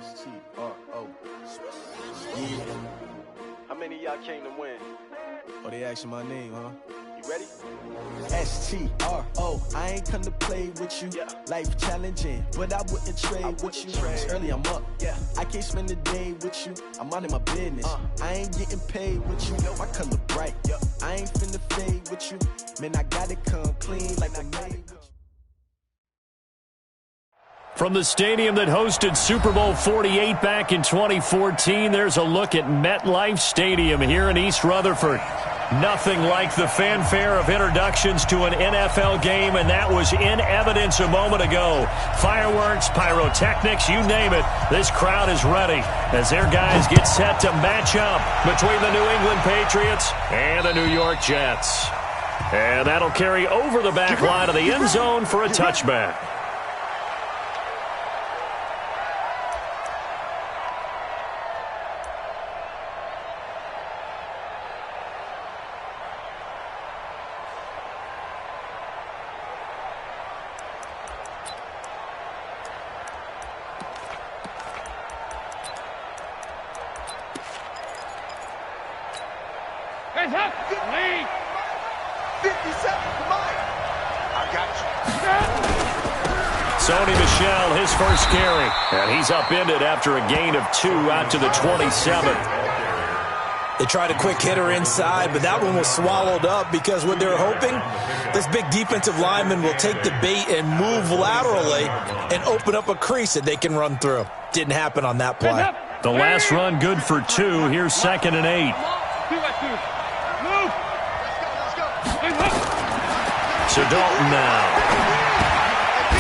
S-T-R-O. Yeah. How many of y'all came to win? Oh, they asking my name, huh? You ready? S-T-R-O. I ain't come to play with you. Yeah. Life challenging, but I wouldn't trade with you. It's early, I'm up. Yeah. I can't spend the day with you. I'm minding my business. I ain't getting paid with you. My color bright. Yeah. I ain't finna fade with you. Man, I gotta come clean like I made with you. From the stadium that hosted Super Bowl 48 back in 2014, there's a look at MetLife Stadium here in East Rutherford. Nothing like the fanfare of introductions to an NFL game, and that was in evidence a moment ago. Fireworks, pyrotechnics, you name it. This crowd is ready as their guys get set to match up between the New England Patriots and the New York Jets. And that'll carry over the back line of the end zone for a touchback. Hands up! Lead! 57, come on! I got you. Sony Michel, his first carry. And he's upended after a gain of 2 out to the 27. They tried a quick hitter inside, but that one was swallowed up because what they're hoping, this big defensive lineman will take the bait and move laterally and open up a crease that they can run through. Didn't happen on that play. The last run good for 2. Here's 2nd and 8. Move! So Dalton now.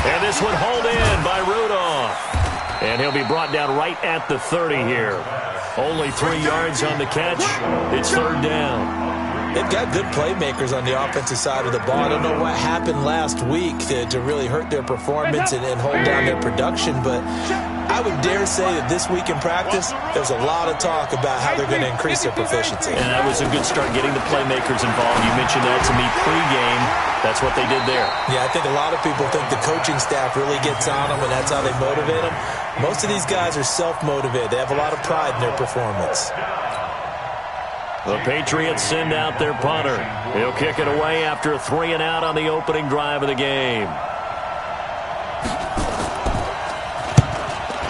And this one hauled in by Rudolph. And he'll be brought down right at the 30 here. Only 3 yards on the catch. It's 3rd down. They've got good playmakers on the offensive side of the ball. I don't know what happened last week to really hurt their performance and hold down their production, but I would dare say that this week in practice, there's a lot of talk about how they're going to increase their proficiency. And that was a good start getting the playmakers involved. You mentioned that to me pregame. That's what they did there. Yeah, I think a lot of people think the coaching staff really gets on them, and that's how they motivate them. Most of these guys are self-motivated. They have a lot of pride in their performance. The Patriots send out their punter. He'll kick it away after a 3 and out on the opening drive of the game.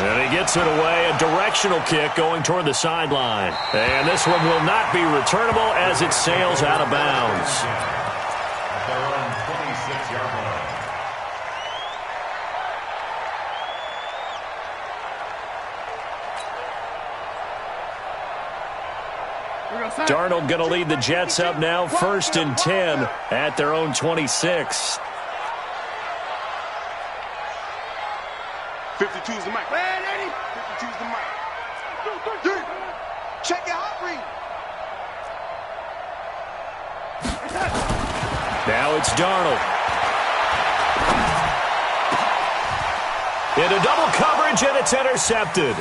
And he gets it away, a directional kick going toward the sideline. And this one will not be returnable as it sails out of bounds. Darnold going to lead the Jets up now, 1st and 10 at their own 26. 52's the mic. Man, 52's the mic. Dude, check your hot read. Now it's Darnold. Into double coverage, and it's intercepted.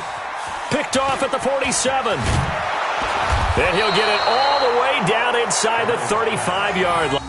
Picked off at the 47. And he'll get it all the way down inside the 35-yard line.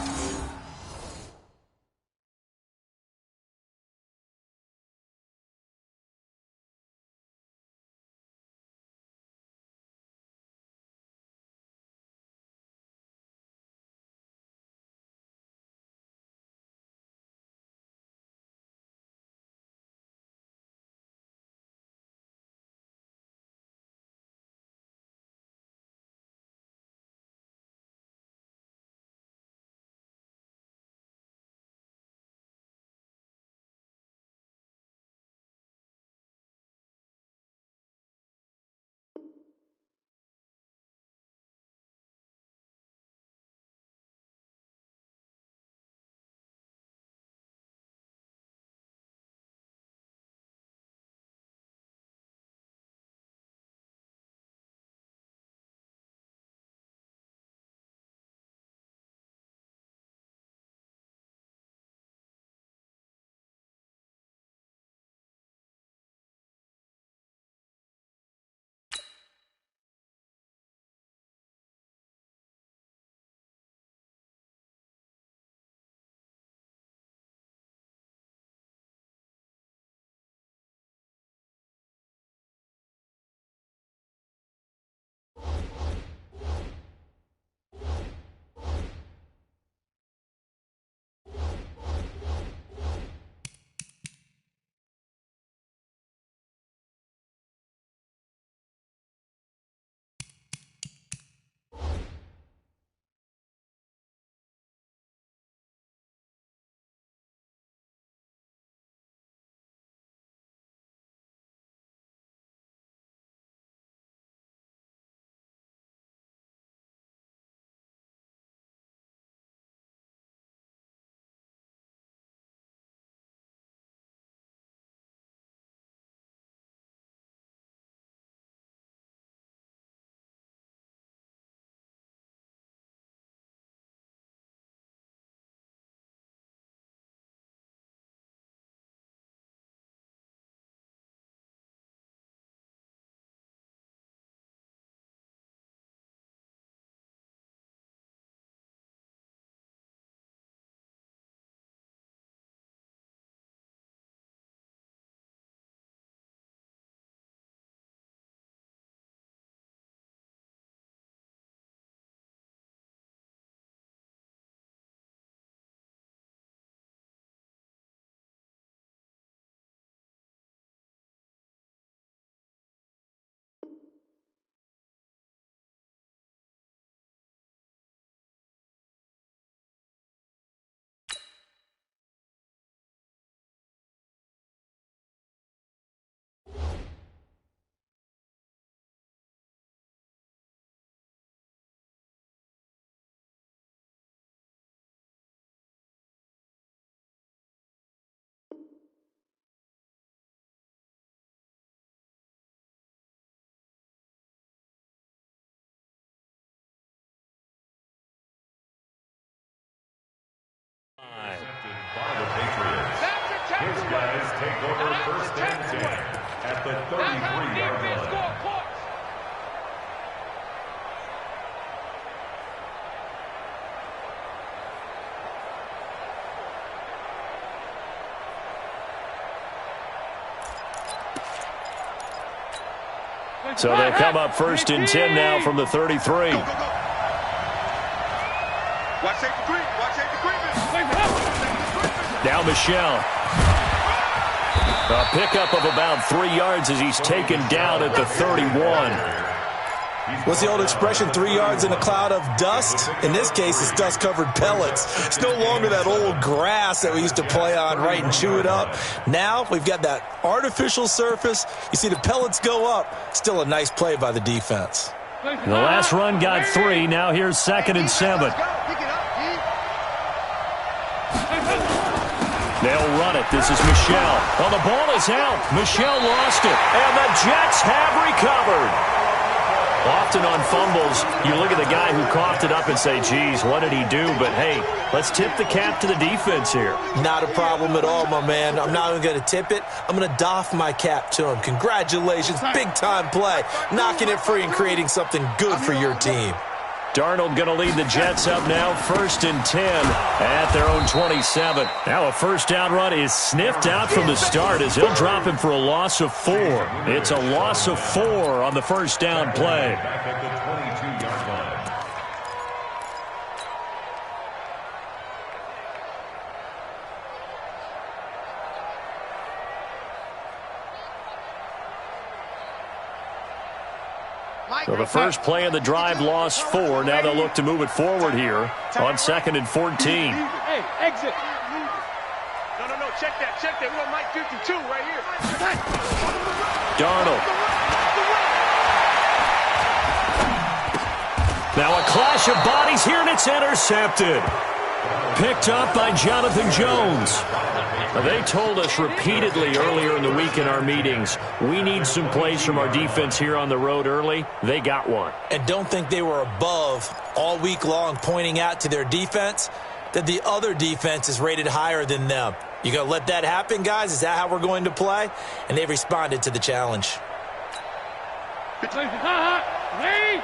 His guys take over first and 10 at the 33-yard line. So they'll come up first and 10 now from the 33. Watch safety green. Watch safety green. Now Michelle. A pickup of about 3 yards as he's taken down at the 31. What's the old expression, 3 yards in a cloud of dust? In this case, it's dust-covered pellets. It's no longer that old grass that we used to play on, right, and chew it up. Now we've got that artificial surface. You see the pellets go up. Still a nice play by the defense. The last run got 3. Now here's 2nd and 7. They'll run it. This is Michelle. Well, the ball is out. Michelle lost it. And the Jets have recovered. Often on fumbles, you look at the guy who coughed it up and say, geez, what did he do? But, hey, let's tip the cap to the defense here. Not a problem at all, my man. I'm not even going to tip it. I'm going to doff my cap to him. Congratulations. Big-time play. Knocking it free and creating something good for your team. Darnold going to lead the Jets up now, 1st and 10 at their own 27. Now a first down run is sniffed out from the start as he'll drop him for a loss of 4. It's a loss of 4 on the first down play. Back at the 22-yard line. So the first play of the drive lost 4. Now they'll look to move it forward here on 2nd and 14. Hey, exit. No. Check that. We got Mike 52 right here. Darnold. Now a clash of bodies here, and it's intercepted. Picked up by Jonathan Jones. They told us repeatedly earlier in the week in our meetings, we need some plays from our defense here on the road early. They got one. And don't think they were above all week long pointing out to their defense that the other defense is rated higher than them. You going to let that happen, guys? Is that how we're going to play? And they've responded to the challenge. Ready?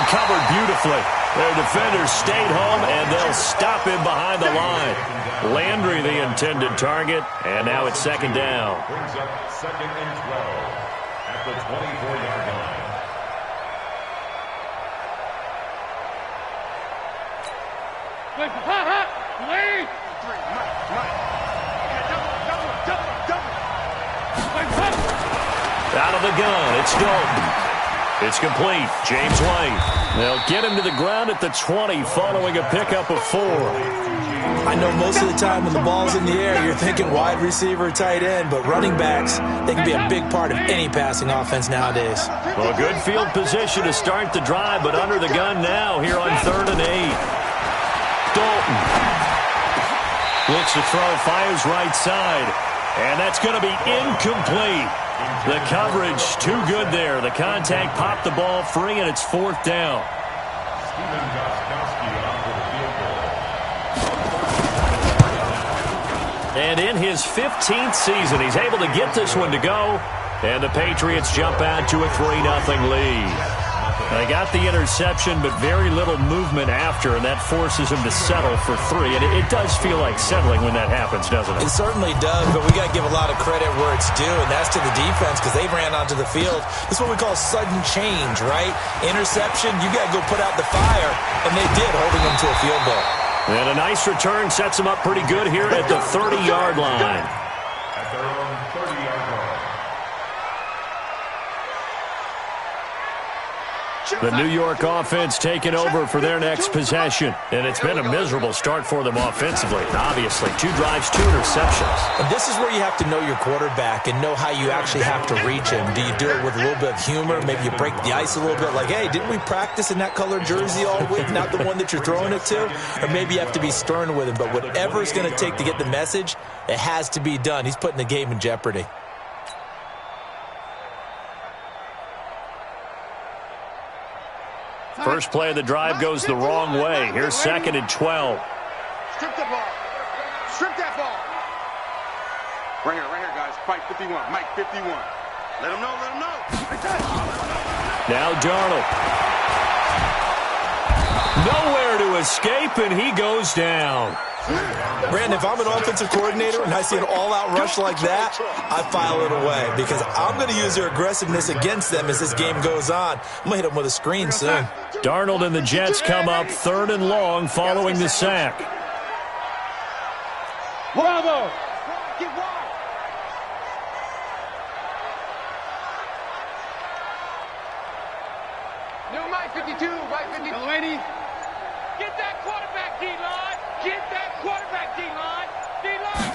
Covered beautifully. Their defenders stayed home, and they'll stop him behind the line. Landry, the intended target, and now it's 2nd down. Brings up 2nd and 12 at the 24-yard line. Out of the gun, it's Dalton. It's complete. James White. They'll get him to the ground at the 20 following a pickup of 4. I know most of the time when the ball's in the air, you're thinking wide receiver, tight end, but running backs, they can be a big part of any passing offense nowadays. Well, good field position to start the drive, but under the gun now here on 3rd and 8. Dalton. Looks to throw, fires right side, and that's going to be incomplete. The coverage too good there. The contact popped the ball free, and it's 4th down. Steven Gostkowski on for the field goal. And in his 15th season, he's able to get this one to go. And the Patriots jump out to a 3-0 lead. They got the interception, but very little movement after, and that forces him to settle for 3. And it does feel like settling when that happens, doesn't it? It certainly does, but we got to give a lot of credit where it's due, and that's to the defense because they ran onto the field. This is what we call sudden change, right? Interception, you got to go put out the fire, and they did, holding them to a field goal. And a nice return sets them up pretty good here at the 30-yard line. At their own 30-yard line. The New York offense taking over for their next possession. And it's been a miserable start for them offensively. Obviously, 2 drives, 2 interceptions. And this is where you have to know your quarterback and know how you actually have to reach him. Do you do it with a little bit of humor? Maybe you break the ice a little bit like, hey, didn't we practice in that colored jersey all week, not the one that you're throwing it to? Or maybe you have to be stern with him. But whatever it's going to take to get the message, it has to be done. He's putting the game in jeopardy. First play of the drive goes the wrong way. Here's 2nd and 12. Strip the ball. Strip that ball. Right here, guys. Mike 51. Mike 51. Let him know, let him know. Now Darnold. Nowhere to escape, and he goes down. Brandon, if I'm an offensive coordinator and I see an all-out rush like that, I file it away because I'm going to use their aggressiveness against them as this game goes on. I'm going to hit them with a screen soon. Darnold and the Jets come up 3rd and long following the sack. Bravo. Get wide. New Mike 52, Mike 52. Delaney. Get that quarterback, D-line. Get that quarterback, D-line. D-line.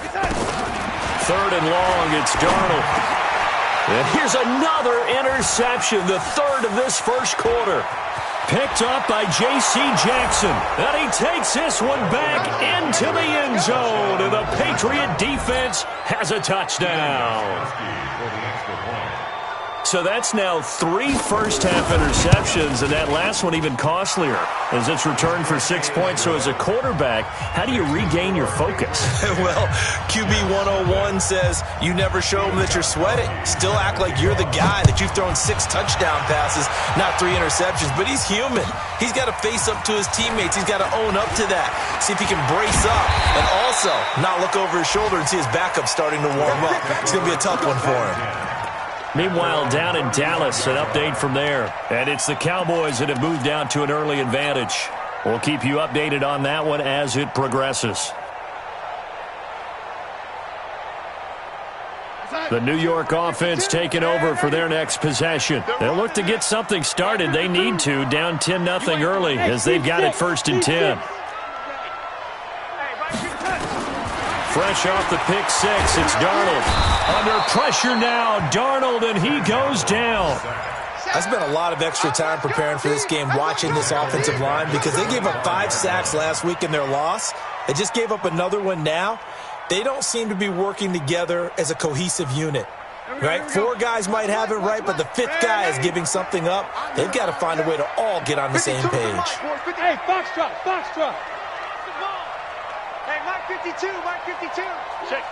3rd and long, it's Darnold. And here's another interception, the 3rd of this first quarter. Picked up by J.C. Jackson. And he takes this one back into the end zone. And the Patriot defense has a touchdown. So that's now 3 first-half interceptions, and that last one even costlier as it's returned for 6 points. So as a quarterback, how do you regain your focus? Well, QB 101 says you never show them that you're sweating. Still act like you're the guy, that you've thrown 6 touchdown passes, not 3 interceptions. But he's human. He's got to face up to his teammates. He's got to own up to that. See if he can brace up and also not look over his shoulder and see his backup starting to warm up. It's going to be a tough one for him. Meanwhile, down in Dallas, an update from there. And it's the Cowboys that have moved down to an early advantage. We'll keep you updated on that one as it progresses. The New York offense taking over for their next possession. They'll look to get something started. They need to, down 10-0 early as they've got it 1st and 10. Fresh off the pick 6, it's Darnold. Under pressure now, Darnold, and he goes down. I spent a lot of extra time preparing for this game, watching this offensive line, because they gave up 5 sacks last week in their loss. They just gave up another one now. They don't seem to be working together as a cohesive unit. Right? 4 guys might have it right, but the 5th guy is giving something up. They've got to find a way to all get on the same page. Hey, Foxtrot. Hey, Mike 52, Mike 52. Check.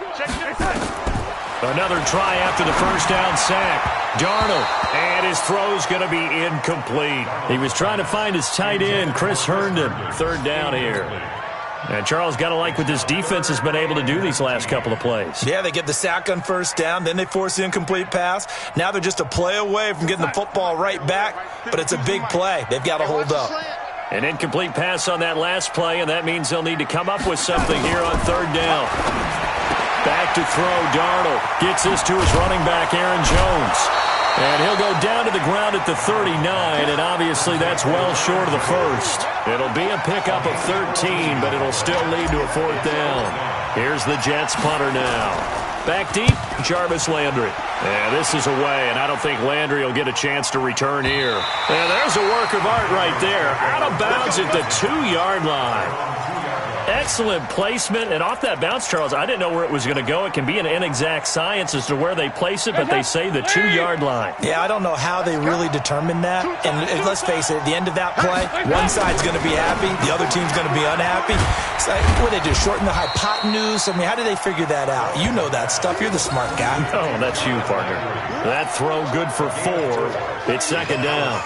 Another try after the first down sack. Darnold, and his throw's going to be incomplete. He was trying to find his tight end, Chris Herndon. 3rd down here. And Charles, got to like what this defense has been able to do these last couple of plays. Yeah, they get the sack on 1st down, then they force the incomplete pass. Now they're just a play away from getting the football right back, but it's a big play. They've got to hold up. An incomplete pass on that last play, and that means they'll need to come up with something here on 3rd down. Back to throw, Darnold gets this to his running back, Aaron Jones. And he'll go down to the ground at the 39, and obviously that's well short of the first. It'll be a pickup of 13, but it'll still lead to a 4th down. Here's the Jets punter now. Back deep, Jarvis Landry. And this is away, and I don't think Landry will get a chance to return here. And there's a work of art right there. Out of bounds at the 2-yard line. Excellent placement, and off that bounce, Charles, I didn't know where it was going to go. It can be an inexact science as to where they place it, but they say the 2-yard line. Yeah, I don't know how they really determined that. And let's face it, at the end of that play, one side's going to be happy, the other team's going to be unhappy. It's like, what do they do, shorten the hypotenuse? I mean, how did they figure that out? You know that stuff. You're the smart guy. Oh, that's you, partner. That throw good for 4. It's 2nd down.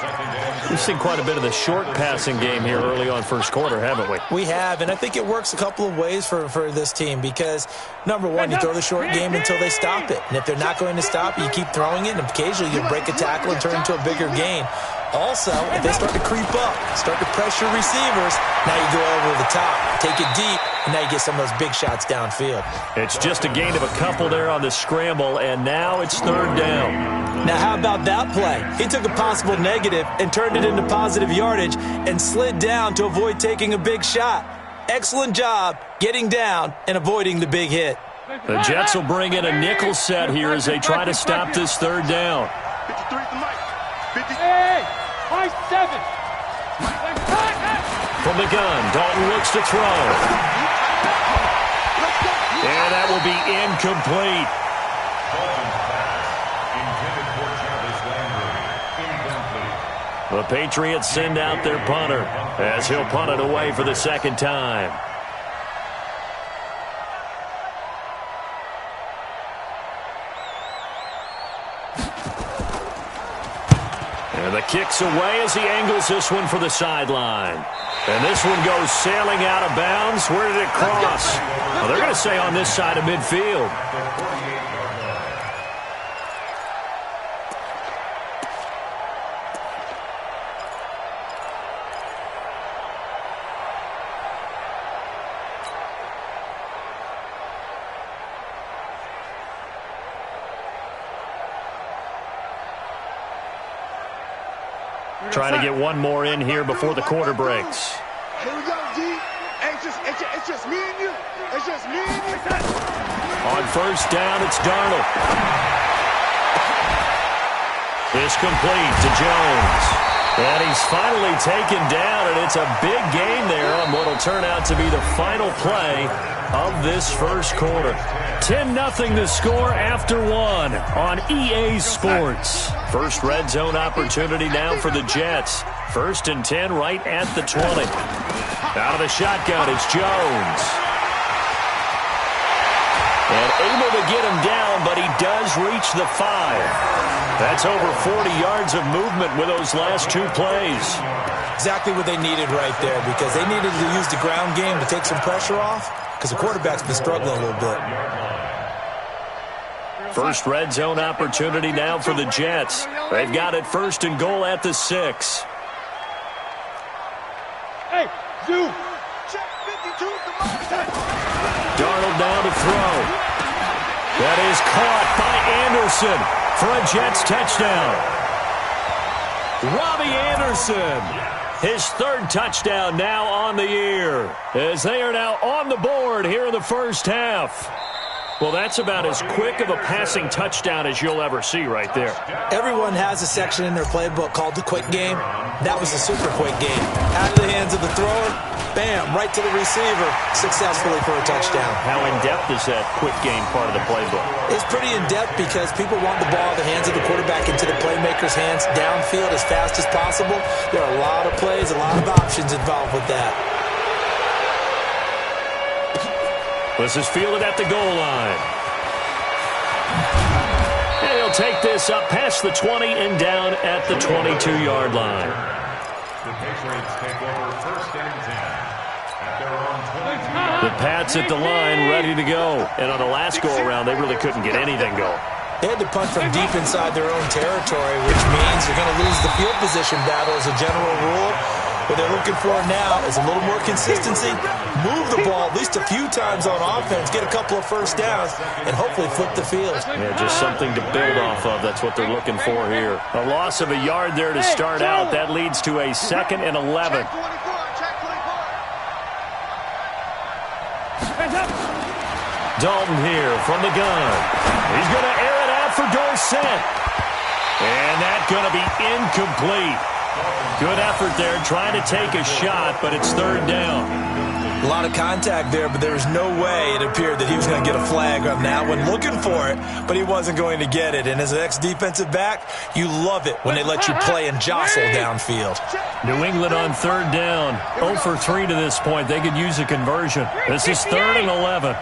We've seen quite a bit of the short passing game here early on first quarter, haven't we? We have, and I think it works a couple of ways for this team because, number one, you throw the short game until they stop it. And if they're not going to stop it, you keep throwing it, and occasionally you break a tackle and turn it into a bigger gain. Also, if they start to creep up, start to pressure receivers, now you go over the top, take it deep, and now you get some of those big shots downfield. It's just a gain of a couple there on the scramble, and now it's 3rd down. Now, how about that play? He took a possible negative and turned it into positive yardage and slid down to avoid taking a big shot. Excellent job getting down and avoiding the big hit. The Jets will bring in a nickel set here as they try to stop this 3rd down. 53 to Mike. 50. Hey, Mike 7. From the gun, Dalton looks to throw. And that will be incomplete. Intended for Jarvis Landry. Incomplete. The Patriots send out their punter as he'll punt it away for the second time. And the kick's away as he angles this one for the sideline. And this one goes sailing out of bounds. Where did it cross? Well, they're going to say on this side of midfield. Trying to get one more in here before the quarter breaks. Here we go, D. It's just me and you. It's just me and you. On first down, it's Darnold. It's complete to Jones. And he's finally taken down, and it's a big gain there on what will turn out to be the final play of this first quarter. 10-0 the score after one on EA Sports. First red zone opportunity now for the Jets. 1st and 10 right at the 20. Out of the shotgun, it's Jones. And able to get him down, but he does reach the 5. That's over 40 yards of movement with those last two plays. Exactly what they needed right there, because they needed to use the ground game to take some pressure off, because the quarterback's been struggling a little bit. First red zone opportunity now for the Jets. They've got it 1st and goal at the 6. Hey, Zoo. Check 52, Darnold down to throw. That is caught by Anderson for a Jets touchdown. Robbie Anderson, his 3rd touchdown now on the year, as they are now on the board here in the first half. Well, that's about as quick of a passing touchdown as you'll ever see right there. Everyone has a section in their playbook called the quick game. That was a super quick game. Out of the hands of the thrower, bam, right to the receiver, successfully for a touchdown. How in-depth is that quick game part of the playbook? It's pretty in-depth because people want the ball in the hands of the quarterback into the playmaker's hands downfield as fast as possible. There are a lot of plays, a lot of options involved with that. This is fielded at the goal line. And he'll take this up past the 20 and down at the 22-yard line. The Patriots take over 1st and 10 at their own 22. The Pats at the line, ready to go. And on the last go-around, they really couldn't get anything going. They had to punt from deep inside their own territory, which means you're going to lose the field position battle as a general rule. What they're looking for now is a little more consistency, move the ball at least a few times on offense, get a couple of first downs, and hopefully flip the field. Yeah, just something to build off of. That's what they're looking for here. A loss of a yard there to start out. That leads to a 2nd and 11. Dalton here from the gun. He's going to air it out for Dorsett. And that's going to be incomplete. Good effort there, trying to take a shot, but it's 3rd down. A lot of contact there, but there was no way it appeared that he was going to get a flag on that one. Looking for it, but he wasn't going to get it. And as an ex-defensive back, you love it when they let you play and jostle downfield. New England on 3rd down. 0 for 3 to this point. They could use a conversion. This is 3rd and 11.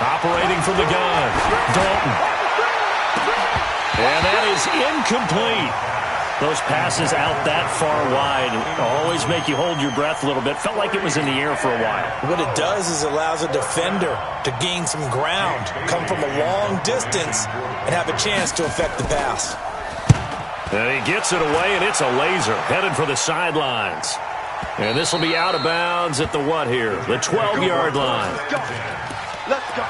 Operating from the gun, Dalton. And that is incomplete. Those passes out that far wide always make you hold your breath a little bit. Felt like it was in the air for a while. What it does is it allows a defender to gain some ground, come from a long distance, and have a chance to affect the pass. And he gets it away, and it's a laser headed for the sidelines. And this will be out of bounds at the what here? The 12-yard line. Let's go.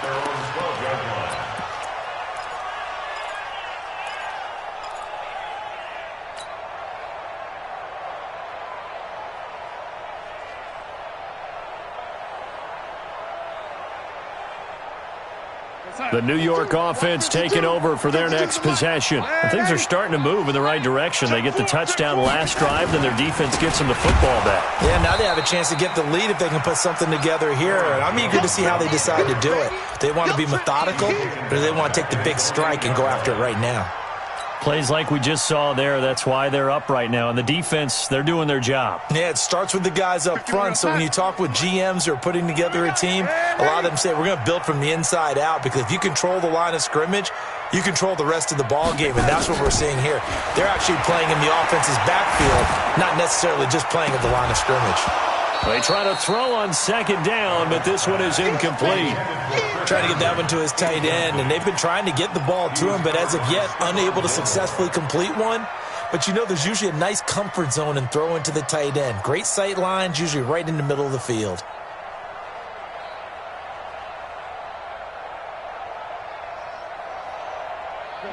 The New York offense taking over for their next possession. And things are starting to move in the right direction. They get the touchdown last drive, then their defense gets them the football back. Yeah, now they have a chance to get the lead if they can put something together here. And I'm eager to see how they decide to do it. Do they want to be methodical, or do they want to take the big strike and go after it right now? Plays like we just saw there. That's why they're up right now. And the defense, they're doing their job. Yeah, it starts with the guys up front. So when you talk with GMs who are putting together a team, a lot of them say we're going to build from the inside out, because if you control the line of scrimmage, you control the rest of the ball game, and that's what we're seeing here. They're actually playing in the offense's backfield, not necessarily just playing at the line of scrimmage. They try to throw on second down, but this one is incomplete. Trying to get that one to his tight end, and they've been trying to get the ball to him, but as of yet, unable to successfully complete one. But you know, there's usually a nice comfort zone in throwing to the tight end. Great sight lines, usually right in the middle of the field.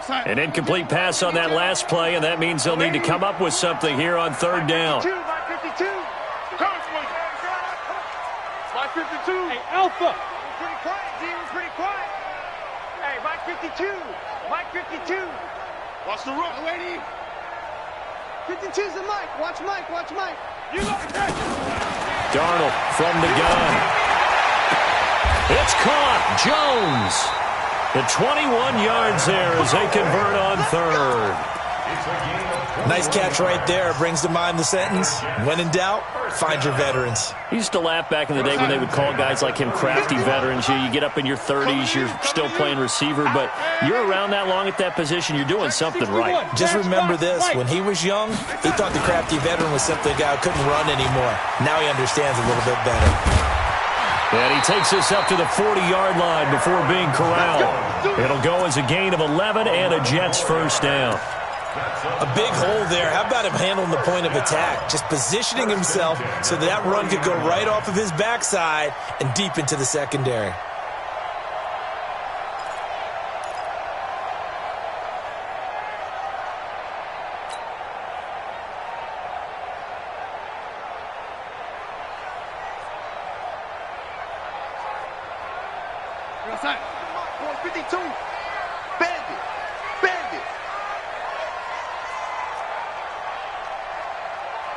An incomplete pass on that last play, and that means they'll need to come up with something here on third down. 52. Hey, Alpha. Pretty quiet, G. It was pretty quiet. Hey, Mike 52. Mike 52. Watch the rook, lady. 52's the Mike. Watch Mike. Watch Mike. You look at that. Darnold from the gun. It's caught. Jones. The 21 yards there as they convert on third. Nice catch right there. Brings to mind the sentence, when in doubt, find your veterans. He used to laugh back in the day when they would call guys like him crafty veterans. You get up in your 30s, you're still playing receiver, but you're around that long at that position, you're doing something right. Just remember this, when he was young, he thought the crafty veteran was simply a guy who couldn't run anymore. Now he understands a little bit better. And he takes us up to the 40-yard line before being corralled. It'll go as a gain of 11 and a Jets first down. A big hole there. How about him handling the point of attack? Just positioning himself so that run could go right off of his backside and deep into the secondary. Outside. 52. Bandit. Bandit.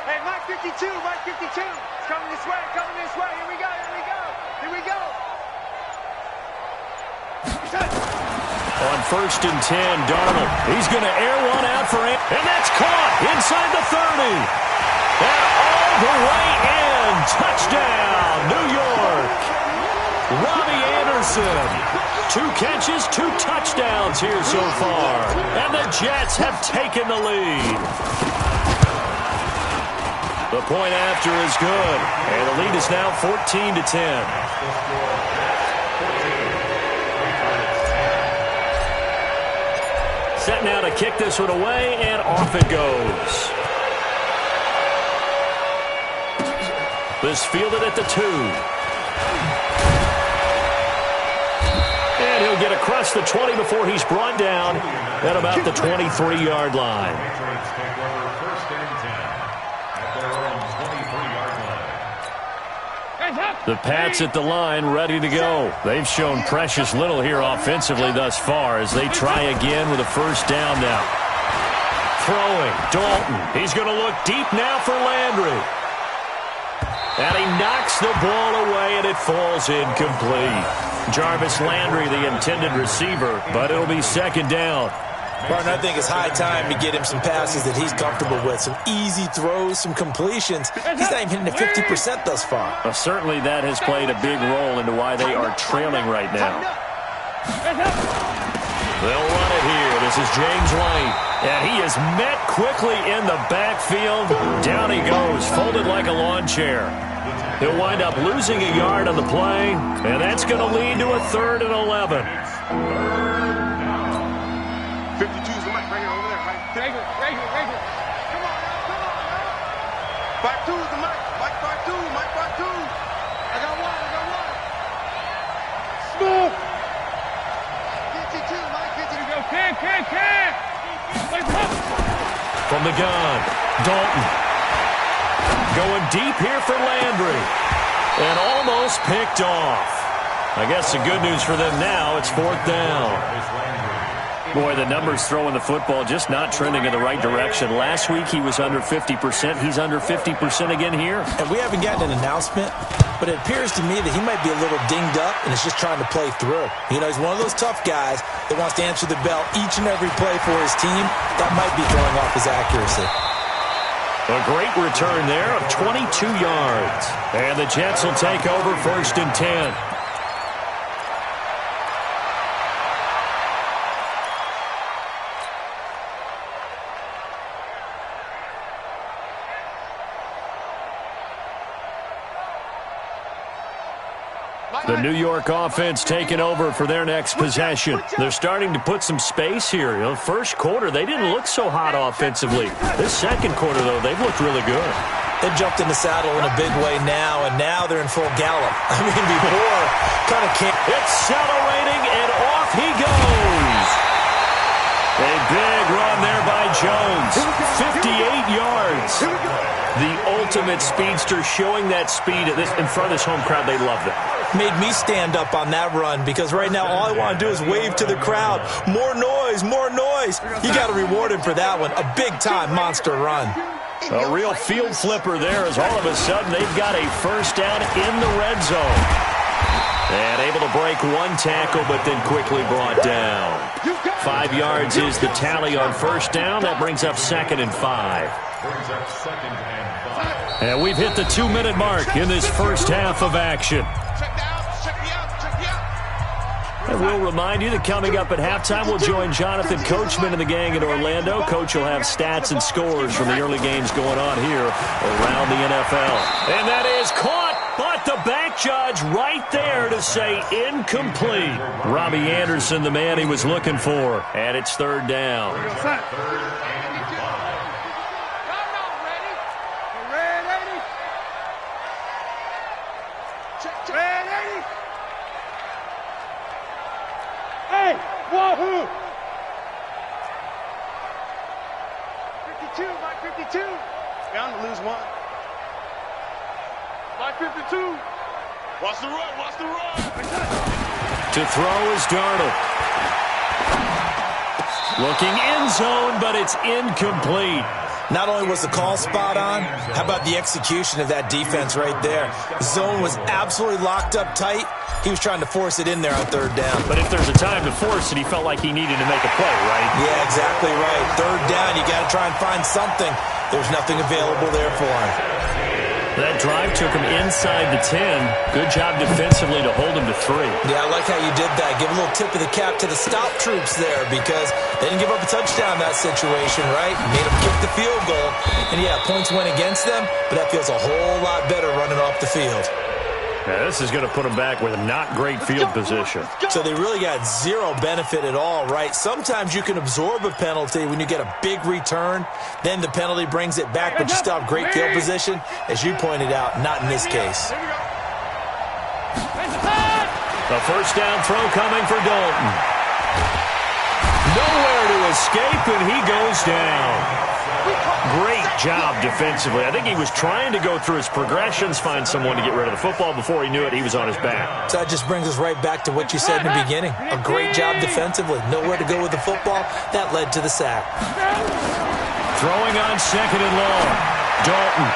Hey, Mike 52. Mike 52. It's coming this way. Coming this way. Here we go. Here we go. Here we go. On first and 10, Darnold. He's going to air one out for him. And that's caught inside the 30. And all the way in. Touchdown, New York. Robbie Anderson. 2 catches, 2 touchdowns here so far. And the Jets have taken the lead. The point after is good. And the lead is now 14-10. Set now to kick this one away, and off it goes. This fielded at the 2. And he'll get across the 20 before he's brought down at about the 23-yard line. The Pats at the line, ready to go. They've shown precious little here offensively thus far as they try again with a first down now. Throwing, Dalton. He's going to look deep now for Landry. And he knocks the ball away, and it falls incomplete. Jarvis Landry, the intended receiver, but it'll be second down. Martin, I think it's high time to get him some passes that he's comfortable with. Some easy throws, some completions. He's not even hitting the 50% thus far. Well, certainly that has played a big role into why they are trailing right now. They'll run it here. This is James White. And he is met quickly in the backfield. Down he goes, folded like a lawn chair. He'll wind up losing a yard on the play, and that's going to lead to a 3rd and 11. 52's the mic right here, over there, right? Right here. Come on, now. 52's the mic. Mike 52, Mike 52. I got one. Smooth. 52, Mike 52. Go, can. From the gun, Dalton. Going deep here for Landry. And almost picked off. I guess the good news for them now, it's 4th down. Boy, the numbers throwing the football just not trending in the right direction. Last week he was under 50%. He's under 50% again here. And we haven't gotten an announcement, but it appears to me that he might be a little dinged up and is just trying to play through. You know, he's one of those tough guys that wants to answer the bell each and every play for his team. That might be throwing off his accuracy. A great return there of 22 yards. And the Jets will take over 1st and 10. The New York offense taking over for their next possession. They're starting to put some space here. You know, first quarter, they didn't look so hot offensively. This second quarter, though, they've looked really good. They've jumped in the saddle in a big way now, and now they're in full gallop. I mean, before, kind of can't. Accelerating, and off he goes. A big run there by Jones. 58 yards. The ultimate speedster, showing that speed in front of this home crowd. They love that. Made me stand up on that run because right now all I want to do is wave to the crowd. More noise, more noise. You got to reward him for that one. A big-time monster run. A real field flipper there as all of a sudden they've got a first down in the red zone. And able to break one tackle, but then quickly brought down. 5 yards is the tally on first down. That brings up 2nd and 5. And we've hit the 2-minute mark in this first half of action. And we'll remind you that coming up at halftime, we'll join Jonathan Coachman and the gang in Orlando. Coach will have stats and scores from the early games going on here around the NFL. And that is caught, but the back judge right there to say incomplete. Robbie Anderson, the man he was looking for. And it's 3rd down. Wahoo! 52, Mike 52. Bound to lose one. Mike 52. Watch the run, watch the run. To throw is Darnold. Looking end zone, but it's incomplete. Not only was the call spot on, how about the execution of that defense right there? The zone was absolutely locked up tight. He was trying to force it in there on 3rd down. But if there's a time to force it, he felt like he needed to make a play, right? Yeah, exactly right. 3rd down, you got to try and find something. There's nothing available there for him. That drive took him inside the 10. Good job defensively to hold him to 3. Yeah, I like how you did that. Give a little tip of the cap to the stop troops there because they didn't give up a touchdown in that situation, right? Made them kick the field goal. And, yeah, points went against them, but that feels a whole lot better running off the field. Now, this is going to put them back with not great field position. So they really got zero benefit at all, right? Sometimes you can absorb a penalty when you get a big return. Then the penalty brings it back, but you still have great field position. As you pointed out, not in this case. The first down throw coming for Dalton. Nowhere to escape, and he goes down. Great job defensively. I think he was trying to go through his progressions, find someone to get rid of the football. Before he knew it, he was on his back. So that just brings us right back to what you said in the beginning. A great job defensively. Nowhere to go with the football. That led to the sack. Throwing on 2nd and long. Dalton.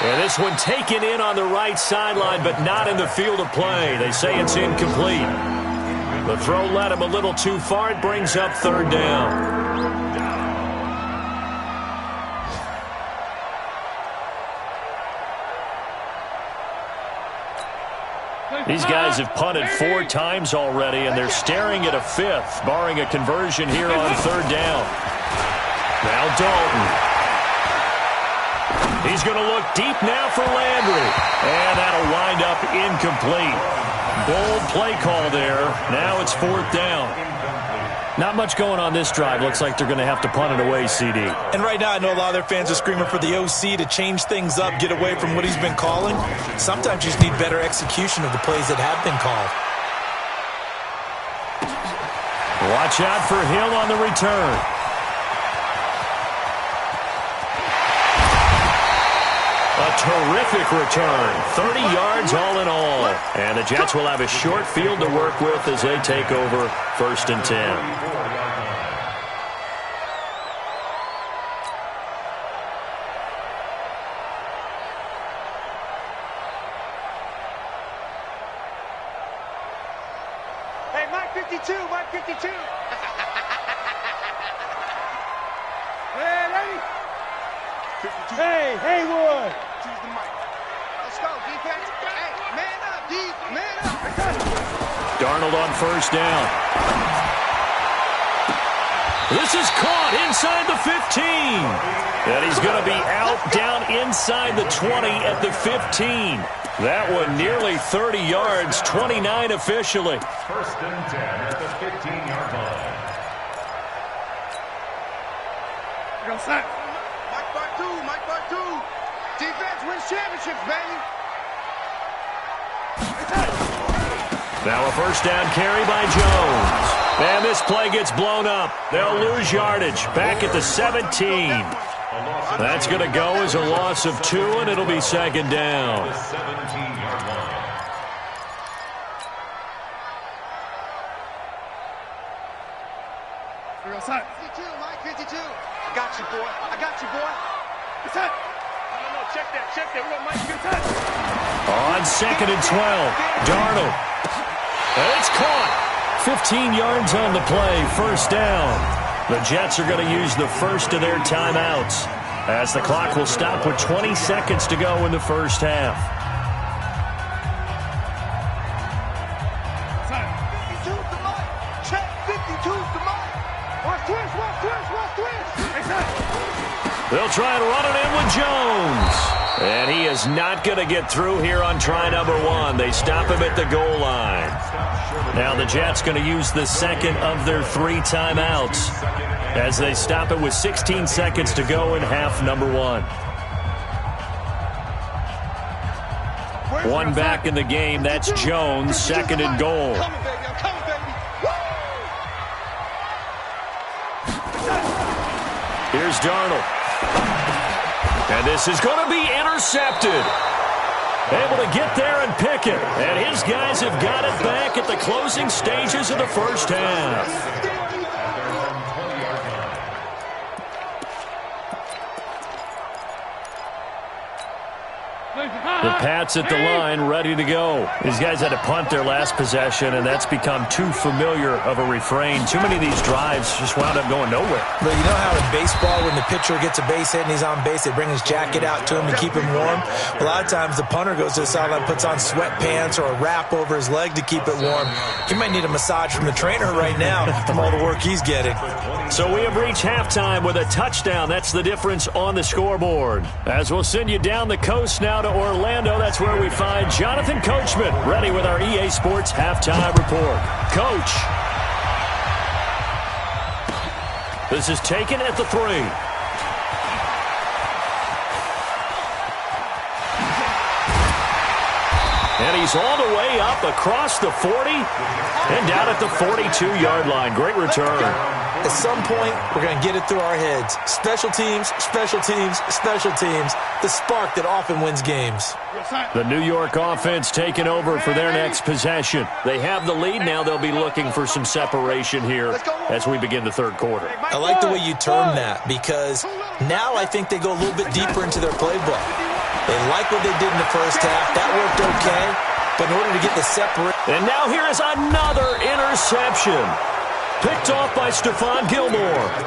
And this one taken in on the right sideline, but not in the field of play. They say it's incomplete. The throw led him a little too far. It brings up 3rd down. These guys have punted 4 times already, and they're staring at a 5th, barring a conversion here on 3rd down. Now Dalton. He's going to look deep now for Landry. And that'll wind up incomplete. Bold play call there. Now it's 4th down. Not much going on this drive. Looks like they're going to have to punt it away, CD. And right now, I know a lot of their fans are screaming for the OC to change things up, get away from what he's been calling. Sometimes you just need better execution of the plays that have been called. Watch out for Hill on the return. A terrific return. 30 yards all in all. And the Jets will have a short field to work with as they take over 1st and 10. 52, Mike 52. Hey, ready? 52. Hey, Haywood. Choose the mic. Let's go, defense. Hey, man up, D, man up. Darnold on first down. This is caught inside the 15. And he's going to be out down inside the 20 at the 15. That one nearly 30 yards, 29 officially. First and 10 at the 15-yard line. Go sack. Mike by two. Defense wins championships, baby. Now a first down carry by Jones. And this play gets blown up. They'll lose yardage back at the 17. That's going to go as a loss of 2, and it'll be second down. The 17-yard line. Real side. 52, Mike 52. I got you, boy. It's that. No, check that. We got Mike 52. On second and 12, Darnold. And it's caught. 15 yards on the play, first down. The Jets are going to use the first of their timeouts, as the clock will stop with 20 seconds to go in the first half. 52's the Mike. Check 52's the Mike. Watch twist. They'll try and run it in with Jones. And he is not going to get through here on try number 1. They stop him at the goal line. Now the Jets going to use the second of their 3 timeouts as they stop it with 16 seconds to go in half number 1. One back in the game. That's Jones, second and goal. I'm coming, baby. Here's Darnold. And this is going to be intercepted. Able to get there and pick it. And his guys have got it back at the closing stages of the first half. The Pats at the line, ready to go. These guys had to punt their last possession, and that's become too familiar of a refrain. Too many of these drives just wound up going nowhere. But you know how in baseball, when the pitcher gets a base hit and he's on base, they bring his jacket out to him to keep him warm? A lot of times the punter goes to the sideline, puts on sweatpants or a wrap over his leg to keep it warm. He might need a massage from the trainer right now from all the work he's getting. So we have reached halftime with a touchdown. That's the difference on the scoreboard. As we'll send you down the coast now to Orlando, that's where we find Jonathan Coachman, ready with our EA Sports halftime report. Coach. This is taken at the 3. And he's all the way up across the 40 and down at the 42-yard line. Great return. At some point, we're going to get it through our heads. Special teams, special teams, special teams. The spark that often wins games. The New York offense taking over for their next possession. They have the lead now. They'll be looking for some separation here as we begin the third quarter. I like the way you term that, because now I think they go a little bit deeper into their playbook. They like what they did in the first half. That worked okay. But in order to get the separate... And now here is another interception. Picked off by Stephon Gilmore.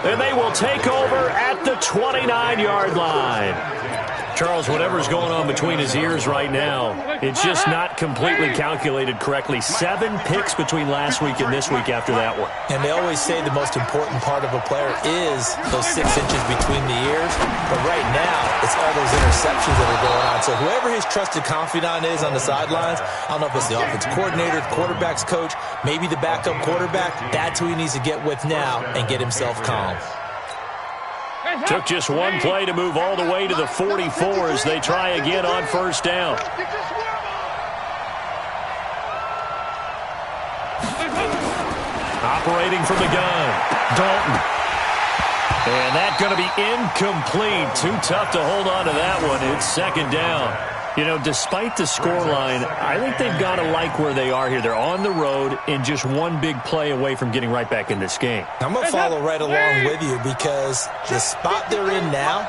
And they will take over at the 29-yard line. Charles, whatever's going on between his ears right now, it's just not completely calculated correctly. 7 picks between last week and this week after that one. And they always say the most important part of a player is those 6 inches between the ears. But right now, it's all those interceptions that are going on. So whoever his trusted confidant is on the sidelines, I don't know if it's the offensive coordinator, the quarterback's coach, maybe the backup quarterback, that's who he needs to get with now and get himself calm. Took just one play to move all the way to the 44 as they try again on first down. Operating from the gun, Dalton. And that's going to be incomplete. Too tough to hold on to that one. It's second down. You know, despite the scoreline, I think they've got to like where they are here. They're on the road and just one big play away from getting right back in this game. I'm going to follow right along with you, because the spot they're in now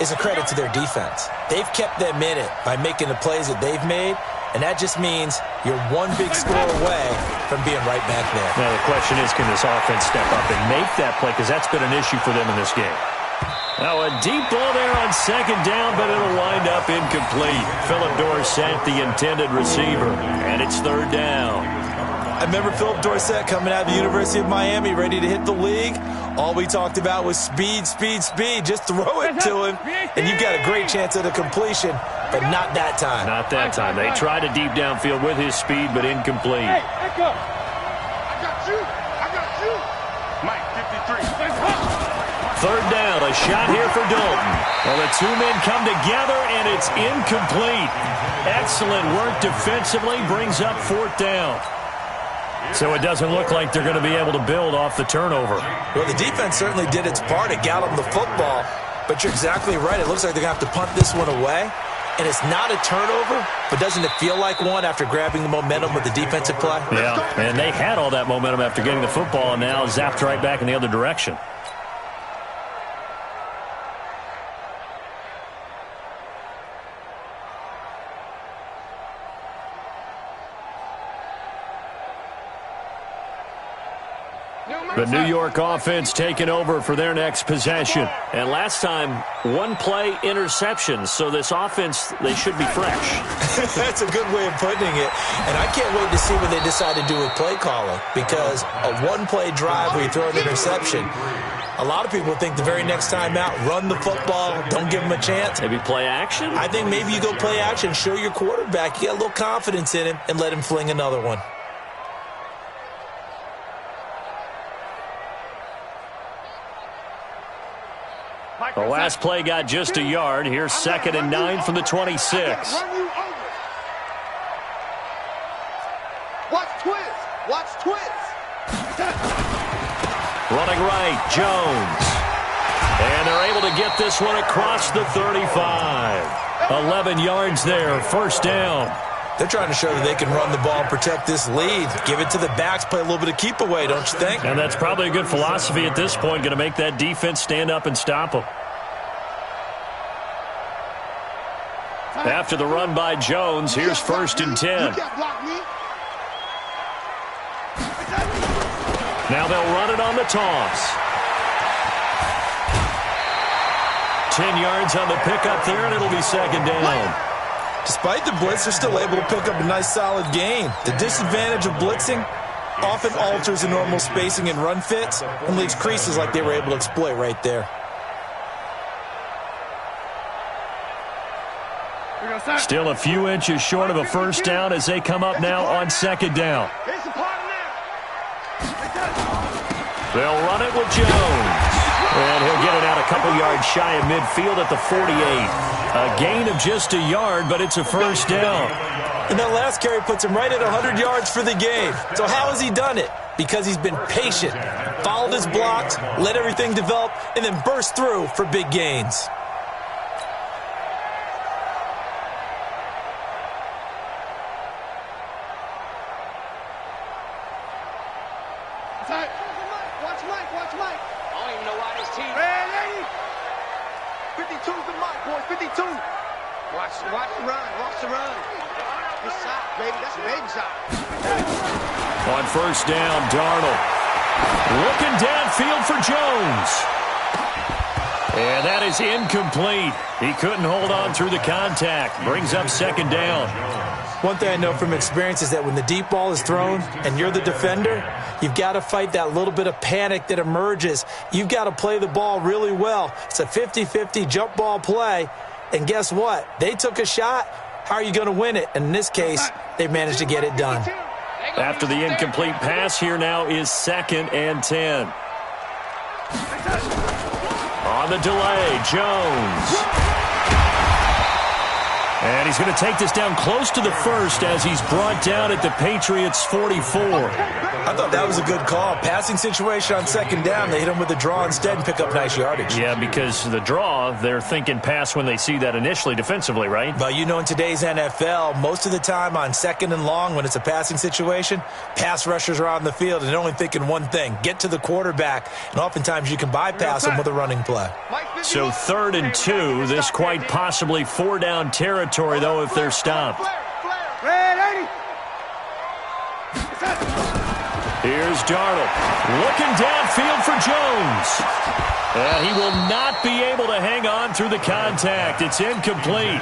is a credit to their defense. They've kept them in it by making the plays that they've made, and that just means you're one big score away from being right back there. Now the question is, can this offense step up and make that play, because that's been an issue for them in this game. Now a deep ball there on second down, but it'll wind up incomplete. Philip Dorsett, the intended receiver, and it's third down. I remember Philip Dorsett coming out of the University of Miami, ready to hit the league. All we talked about was speed, speed, speed. Just throw it to him, and you've got a great chance at a completion, but not that time. Not that time. They tried a deep downfield with his speed, but incomplete. Hey, Echo. I got you. I got you. Mike, 53. Third down, a shot here for Dalton. Well, the two men come together, and it's incomplete. Excellent work defensively, brings up fourth down. So it doesn't look like they're going to be able to build off the turnover. Well, the defense certainly did its part. It got them the football, but you're exactly right. It looks like they're going to have to punt this one away, and it's not a turnover, but doesn't it feel like one after grabbing the momentum with the defensive play? Yeah, and they had all that momentum after getting the football, and now zapped right back in the other direction. The New York offense taking over for their next possession. And last time, one-play interception. So this offense, they should be fresh. That's a good way of putting it. And I can't wait to see what they decide to do with play calling, because a one-play drive where you throw an interception, a lot of people think the very next time out, run the football, don't give them a chance. Maybe play action? I think maybe you go play action, show your quarterback you got a little confidence in him, and let him fling another one. The last play got just a yard. Here's 2nd and 9 from the 26. Watch twist. Watch twist. Running right, Jones. And they're able to get this one across the 35. 11 yards there, first down. They're trying to show that they can run the ball and protect this lead. Give it to the backs, play a little bit of keep away, don't you think? And that's probably a good philosophy at this point, going to make that defense stand up and stop them. After the run by Jones, here's 1st and 10. Now they'll run it on the toss. 10 yards on the pickup there, and it'll be 2nd down. Despite the blitz, they're still able to pick up a nice solid gain. The disadvantage of blitzing often alters the normal spacing and run fits and leaves creases like they were able to exploit right there. Still a few inches short of a first down as they come up now on 2nd down. They'll run it with Jones. And he'll get it out a couple yards shy of midfield at the 48. A gain of just a yard, but it's a first down. And that last carry puts him right at 100 yards for the game. So how has he done it? Because he's been patient, followed his blocks, let everything develop, and then burst through for big gains. Watch Mike. I don't even know why this team. Ready? 52's the Mike, boys. 52. Watch the run. Watch the run. Good shot, baby. That's a baby shot. On first down, Darnold. Looking downfield for Jones. And that is incomplete. He couldn't hold on through the contact. Brings up 2nd down. One thing I know from experience is that when the deep ball is thrown and you're the defender, you've got to fight that little bit of panic that emerges. You've got to play the ball really well. It's a 50-50 jump ball play. And guess what? They took a shot. How are you going to win it? And in this case, they managed to get it done. After the incomplete pass, here now is 2nd and 10. On the delay, Jones. And he's going to take this down close to the first as he's brought down at the Patriots' 44. I thought that was a good call. Passing situation on 2nd down. They hit him with a draw instead and pick up nice yardage. Yeah, because the draw, they're thinking pass when they see that initially defensively, right? But you know, in today's NFL, most of the time on 2nd and long when it's a passing situation, pass rushers are on the field and they're only thinking one thing, get to the quarterback. And oftentimes you can bypass them with a running play. So 3rd and 2, this quite possibly 4-down territory, though, if they're stopped. Here's Darnold. Looking downfield for Jones. And he will not be able to hang on through the contact. It's incomplete.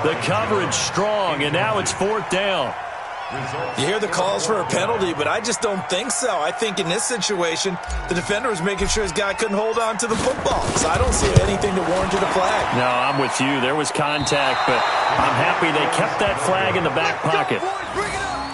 The coverage strong, and now it's 4th down. You hear the calls for a penalty, but I just don't think so. I think in this situation, the defender was making sure his guy couldn't hold on to the football. So I don't see anything that warranted a flag. No, I'm with you. There was contact, but I'm happy they kept that flag in the back pocket.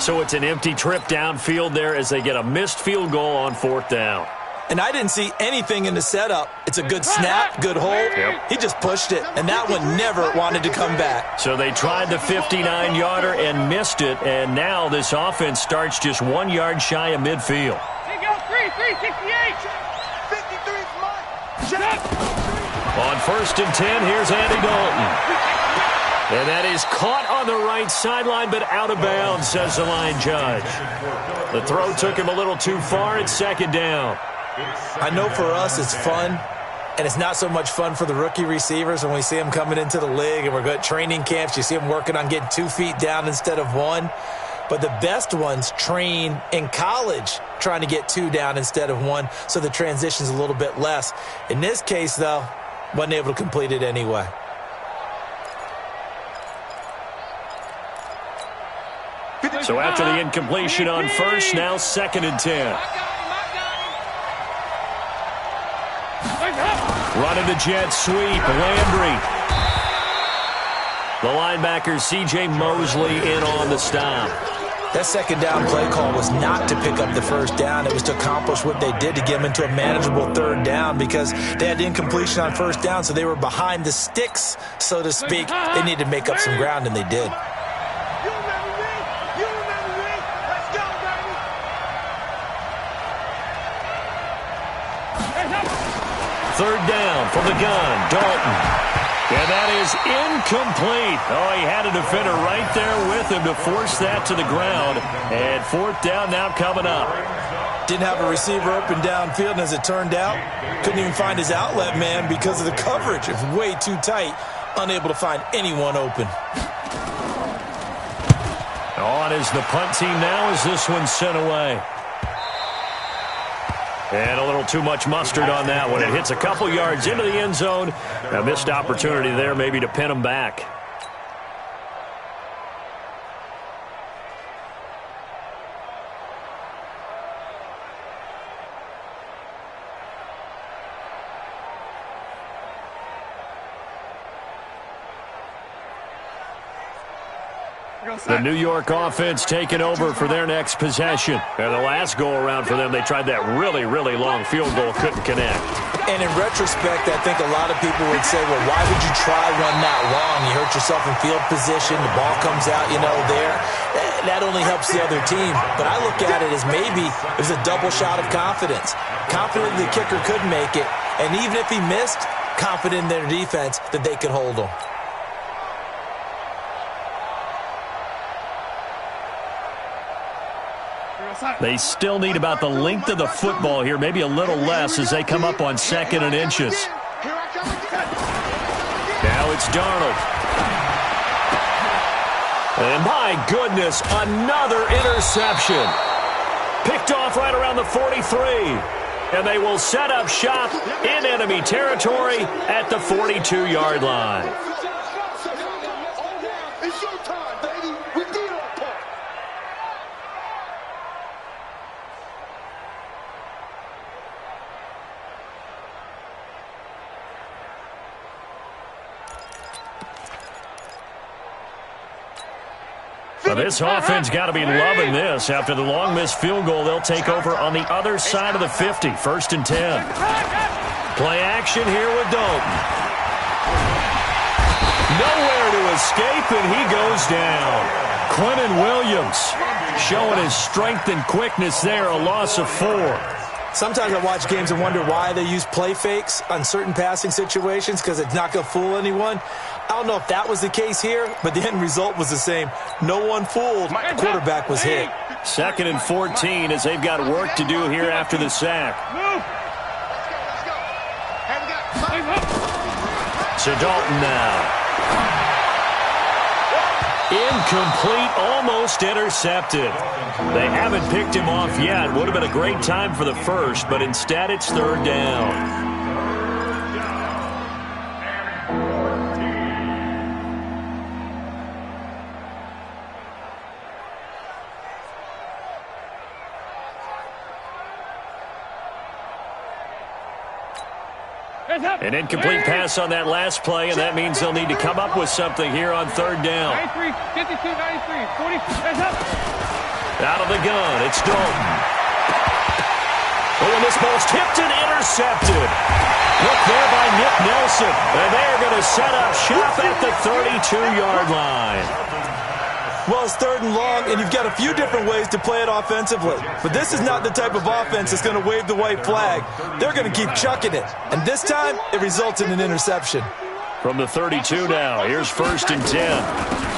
So it's an empty trip downfield there as they get a missed field goal on 4th down. And I didn't see anything in the setup. It's a good snap, good hold. Yep. He just pushed it, and that one never wanted to come back. So they tried the 59-yarder and missed it, and now this offense starts just 1 yard shy of midfield. They go 368. 53's mine. Shut up. On 1st and 10, here's Andy Dalton. And that is caught on the right sideline, but out of bounds, says the line judge. The throw took him a little too far. It's 2nd down. I know for us it's fun, and it's not so much fun for the rookie receivers when we see them coming into the league and we're good training camps. You see them working on getting 2 feet down instead of 1. But the best ones train in college trying to get 2 down instead of 1, so the transition's a little bit less. In this case, though, wasn't able to complete it anyway. So after the incompletion on 1st, now 2nd and 10. Running the jet sweep, Landry. The linebacker, C.J. Mosley, in on the stop. That 2nd down play call was not to pick up the 1st down. It was to accomplish what they did to get them into a manageable 3rd down because they had incompletion on 1st down, so they were behind the sticks, so to speak. They needed to make up some ground, and they did. Third down from the gun, Dalton. And that is incomplete. Oh, he had a defender right there with him to force that to the ground. And 4th down now coming up. Didn't have a receiver open downfield, and as it turned out, couldn't even find his outlet man because of the coverage. It was way too tight, unable to find anyone open. On is the punt team now as this one's sent away. And a little too much mustard on that one. It hits a couple yards into the end zone. A missed opportunity there maybe to pin them back. The New York offense taking over for their next possession. And the last go-around for them, they tried that really, really long field goal, couldn't connect. And in retrospect, I think a lot of people would say, well, why would you try one that long? You hurt yourself in field position. The ball comes out, there. That only helps the other team. But I look at it as maybe it was a double shot of confidence. Confident the kicker could make it. And even if he missed, confident in their defense that they could hold him. They still need about the length of the football here, maybe a little less as they come up on 2nd and inches. Now it's Darnold. And my goodness, another interception. Picked off right around the 43. And they will set up shop in enemy territory at the 42-yard line. Now this offense got to be loving this. After the long missed field goal, they'll take over on the other side of the 50. 1st and 10. Play action here with Dalton. Nowhere to escape, and he goes down. Quentin Williams showing his strength and quickness there, a loss of 4. Sometimes I watch games and wonder why they use play fakes on certain passing situations because it's not going to fool anyone. I don't know if that was the case here, but the end result was the same. No one fooled. The quarterback was hit. 2nd and 14 as they've got work to do here after the sack. So Dalton now. Incomplete, almost intercepted. They haven't picked him off yet. Would have been a great time for the first, but instead it's third down. An incomplete pass on that last play, and that means they'll need to come up with something here on third down. 93, 52, 93, 40, hands up. Out of the gun, it's Dalton. Oh, and this ball's tipped and intercepted. Look there by Nick Nelson, and they're going to set up shop at the 32-yard line. Well, it's third and long, and you've got a few different ways to play it offensively. But this is not the type of offense that's going to wave the white flag. They're going to keep chucking it. And this time, it results in an interception. From the 32 now, here's 1st and 10.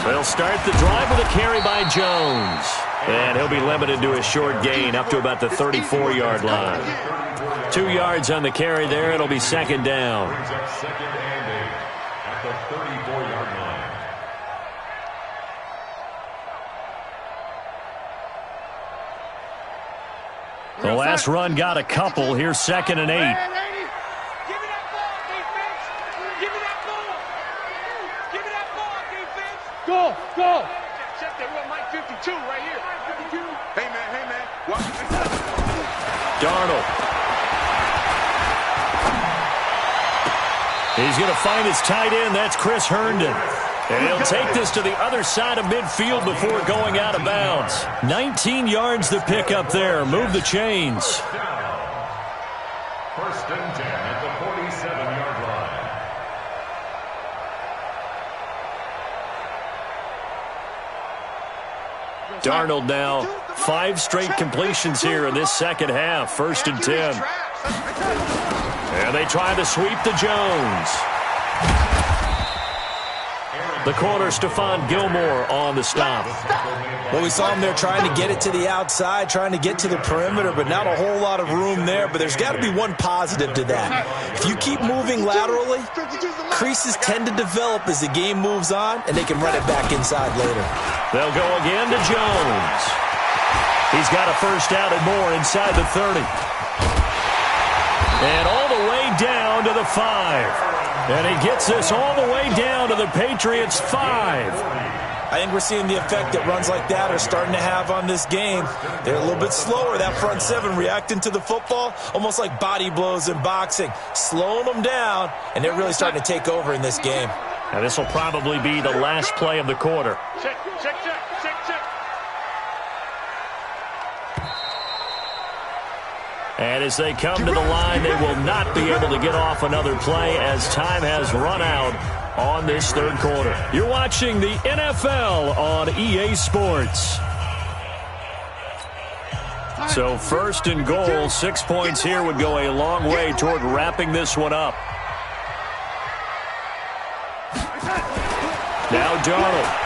They'll start the drive with a carry by Jones. And he'll be limited to a short gain up to about the 34-yard line. 2 yards on the carry there. It'll be 2nd down. Second and 8 at the 34-yard line. The last run got a couple. Here's 2nd and 8. Give me that ball, defense. Give me that ball. Give me that ball, defense. Go. Check that. We got Mike 52 right here. 52. Hey, man. Watch this. Darnold. He's going to find his tight end. That's Chris Herndon. And he'll take this to the other side of midfield before going out of bounds. 19 yards to pick up there. Move the chains. 1st and 10 at the 47-yard line. Darnold now. 5 straight completions here in this second half. 1st and 10. And they try to sweep to Jones. The corner, Stephon Gilmore, on the stop. Well, we saw him there trying to get it to the outside, trying to get to the perimeter, but not a whole lot of room there. But there's got to be one positive to that. If you keep moving laterally, creases tend to develop as the game moves on, and they can run it back inside later. They'll go again to Jones. He's got a first out and more inside the 30. And all the way down to the 5. And he gets this all the way down to the Patriots' 5. I think we're seeing the effect that runs like that are starting to have on this game. They're a little bit slower, that front 7, reacting to the football, almost like body blows in boxing, slowing them down, and they're really starting to take over in this game. Now this will probably be the last play of the quarter. Check. And as they come to the line, they will not be able to get off another play as time has run out on this third quarter. You're watching the NFL on EA Sports. So 1st and goal, 6 points here would go a long way toward wrapping this one up. Now Darnold.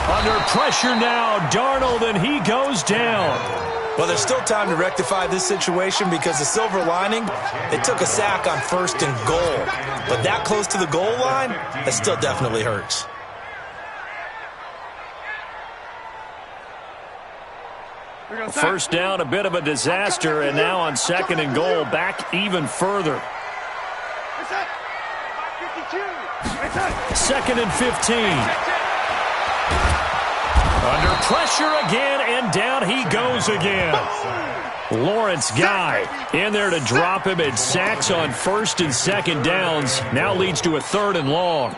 Under pressure now, Darnold, and he goes down. Well, there's still time to rectify this situation because the silver lining, they took a sack on 1st and goal. But that close to the goal line, that still definitely hurts. First down, a bit of a disaster, and now on 2nd and goal, back even further. 2nd and 15. Under pressure again, and down he goes again. Lawrence Guy in there to drop him, and sacks on 1st and 2nd downs. Now leads to a 3rd and long.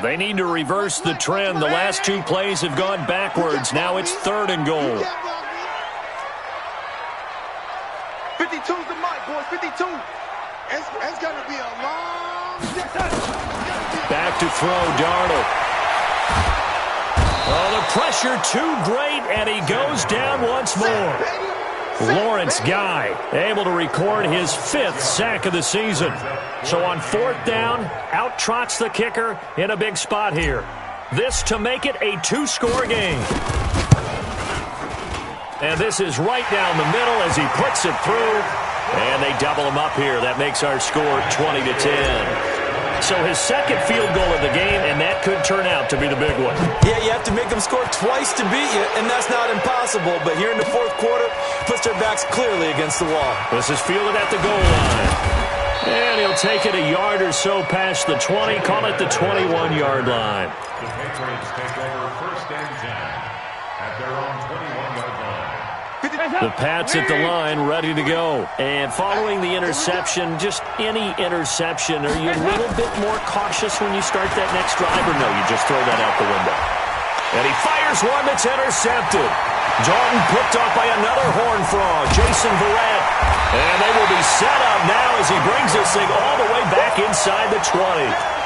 They need to reverse the trend. The last 2 plays have gone backwards. Now it's 3rd and goal. 52's the mic, boys. 52. It's going to be a long distance. Back to throw, Darnold. Oh, the pressure too great, and he goes down once more. Lawrence Guy able to record his 5th sack of the season. So on 4th down, out trots the kicker in a big spot here. This to make it a 2-score game. And this is right down the middle as he puts it through. And they double him up here. That makes our score 20-10. So his second field goal of the game, and that could turn out to be the big one. Yeah, you have to make them score twice to beat you, and that's not impossible. But here in the 4th quarter, puts their backs clearly against the wall. This is fielded at the goal line. And he'll take it a yard or so past the 20, call it the 21-yard line. The Patriots take over 1st and 10 at their own 21-yard line. The Pats at the line, ready to go. And following the interception, just any interception, are you a little bit more cautious when you start that next drive, or no, you just throw that out the window? And he fires one that's intercepted. Dalton picked off by another Horned Frog, Jason Verrett. And they will be set up now as he brings this thing all the way back inside the 20.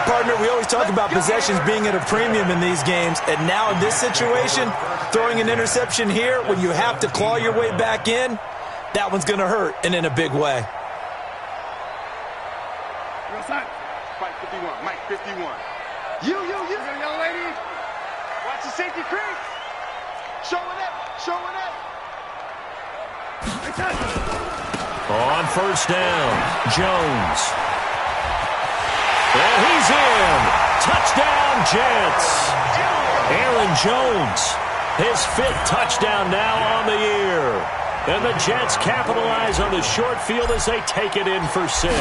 Partner, we always talk about possessions being at a premium in these games, and now in this situation, throwing an interception here when you have to claw your way back in, that one's going to hurt, and in a big way. Mike 51, Mike 51. You, young lady. Watch the safety creep. Showing up. On 1st down, Jones. And he's in. Touchdown, Jets. Aaron Jones, his 5th touchdown now on the year. And the Jets capitalize on the short field as they take it in for 6.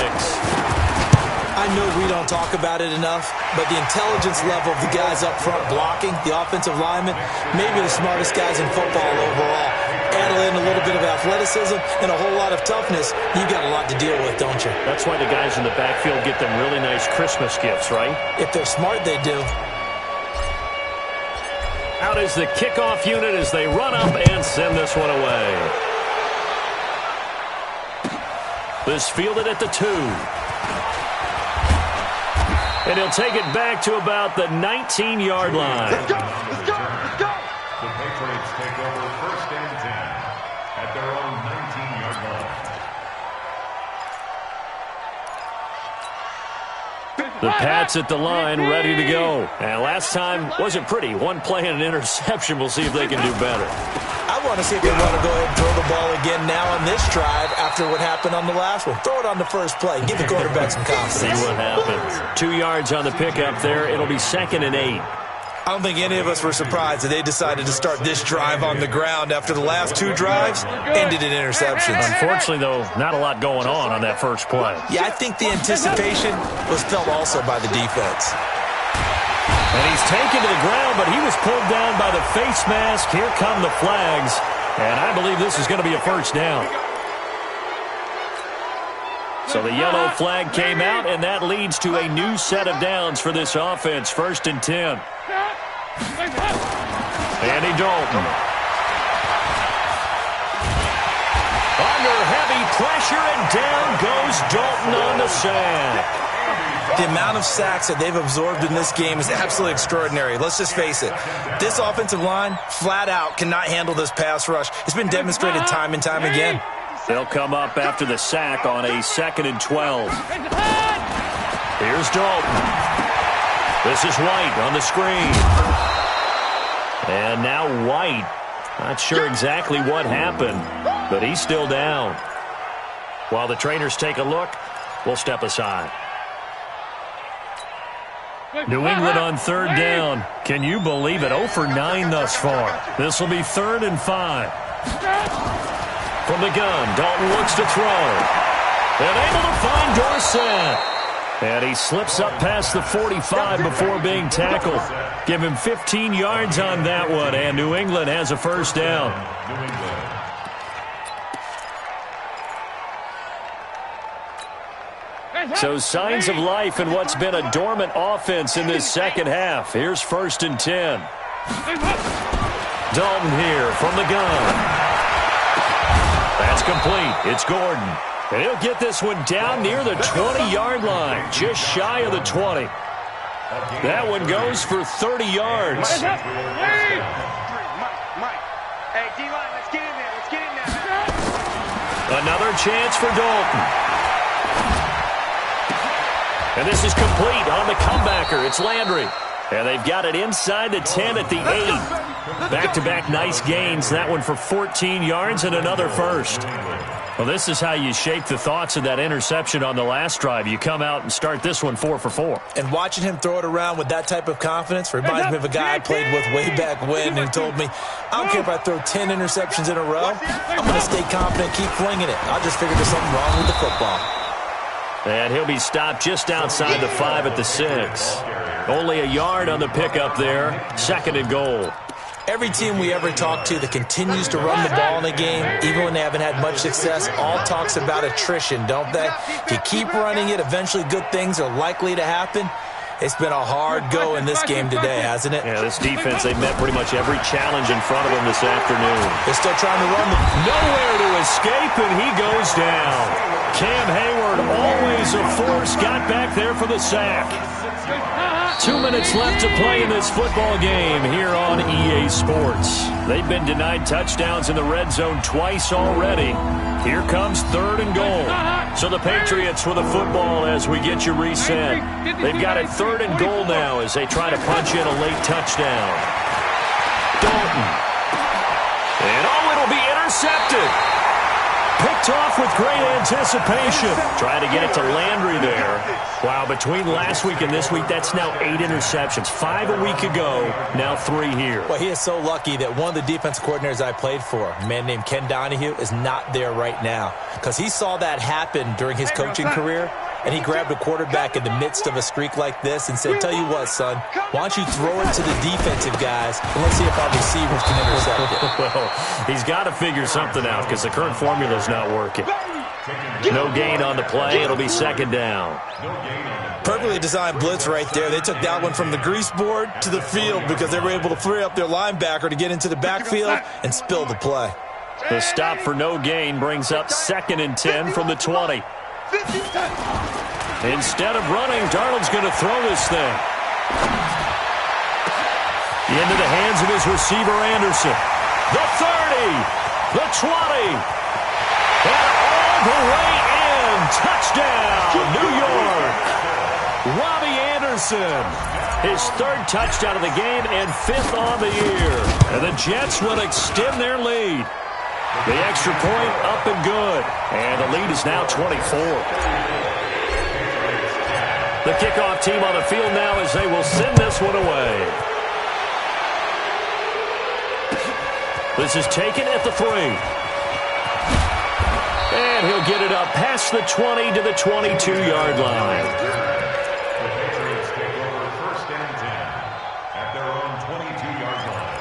I know we don't talk about it enough, but the intelligence level of the guys up front blocking, the offensive linemen, maybe the smartest guys in football overall. Add in a little bit of athleticism and a whole lot of toughness, you've got a lot to deal with, don't you? That's why the guys in the backfield get them really nice Christmas gifts, right? If they're smart, they do. Out is the kickoff unit as they run up and send this one away. This fielded at the 2. And he'll take it back to about the 19-yard line. Let's go. The Patriots take over 1st and 10 at their own 19-yard line. The Pats at the line, ready to go. And last time wasn't pretty. One play and an interception. We'll see if they can do better. I want to see if they want to go ahead and throw the ball again now on this drive after what happened on the last one. Throw it on the first play. Give the quarterback some confidence. See what happens. 2 yards on the pickup there. It'll be 2nd and 8. I don't think any of us were surprised that they decided to start this drive on the ground after the last 2 drives ended in interceptions. Unfortunately, though, not a lot going on that first play. Yeah, I think the anticipation was felt also by the defense. And he's taken to the ground, but he was pulled down by the face mask. Here come the flags. And I believe this is going to be a 1st down. So the yellow flag came out, and that leads to a new set of downs for this offense. 1st and 10. Andy Dalton. Under heavy pressure, and down goes Dalton on the sack. The amount of sacks that they've absorbed in this game is absolutely extraordinary. Let's just face it. This offensive line, flat out, cannot handle this pass rush. It's been demonstrated time and time again. They'll come up after the sack on a 2nd and 12. Here's Dalton. This is White on the screen. And now White. Not sure exactly what happened, but he's still down. While the trainers take a look, we'll step aside. New England on 3rd down. Can you believe it? 0 for 9 thus far. This will be 3rd and 5. From the gun, Dalton looks to throw. And able to find Dorsett. And he slips up past the 45 before being tackled. Give him 15 yards on that one, and New England has a 1st down. So signs of life in what's been a dormant offense in this second half. Here's 1st and 10. Dalton here from the gun. That's complete. It's Gordon. And he'll get this one down near the 20-yard line, just shy of the 20. That one goes for 30 yards. Mike. Hey, D-line, let's get in there. Another chance for Dalton. And this is complete on the comebacker. It's Landry. And they've got it inside the 10 at the 8. Back-to-back nice gains. That one for 14 yards and another first. Well, this is how you shape the thoughts of that interception on the last drive. You come out and start this one 4 for 4. And watching him throw it around with that type of confidence reminds me of a guy I played with way back when who told me, I don't care if I throw 10 interceptions in a row. I'm going to stay confident, keep flinging it. I just figured there's something wrong with the football. And he'll be stopped just outside the 5 at the 6. Only a yard on the pickup there. 2nd and goal. Every team we ever talk to that continues to run the ball in a game, even when they haven't had much success, all talks about attrition, don't they? If you keep running it, eventually good things are likely to happen. It's been a hard go in this game today, hasn't it? Yeah, this defense, they met pretty much every challenge in front of them this afternoon. They're still trying to run the... Nowhere to escape, and he goes down. Cam Hayward, always a force, got back there for the sack. 2 minutes left to play in this football game here on EA Sports. They've been denied touchdowns in the red zone twice already. Here comes 3rd and goal. So the Patriots with the football as we get you reset. They've got it 3rd and goal now as they try to punch in a late touchdown. Dalton. And it'll be intercepted. Picked off with great anticipation. Trying to get it to Landry there. Wow, between last week and this week, that's now 8 interceptions. 5 a week ago, now 3 here. Well, he is so lucky that one of the defense coordinators I played for, a man named Ken Donahue, is not there right now. Because he saw that happen during his coaching career, and he grabbed a quarterback in the midst of a streak like this and said, tell you what, son, why don't you throw it to the defensive guys, and let's see if our receivers can intercept it. Well, he's got to figure something out because the current formula's not working. No gain on the play. It'll be 2nd down. Perfectly designed blitz right there. They took that one from the grease board to the field because they were able to free up their linebacker to get into the backfield and spill the play. The stop for no gain brings up 2nd and 10 from the 20. Instead of running, Darnold's going to throw this thing. Into the hands of his receiver, Anderson. The 30, the 20, and all the way in. Touchdown, New York. Robbie Anderson, his 3rd touchdown of the game and 5th on the year. And the Jets will extend their lead. The extra point up and good. And the lead is now 24. The kickoff team on the field now as they will send this one away. This is taken at the 3. And he'll get it up past the 20 to the 22-yard line. The Patriots take over 1st and 10 at their own 22-yard line.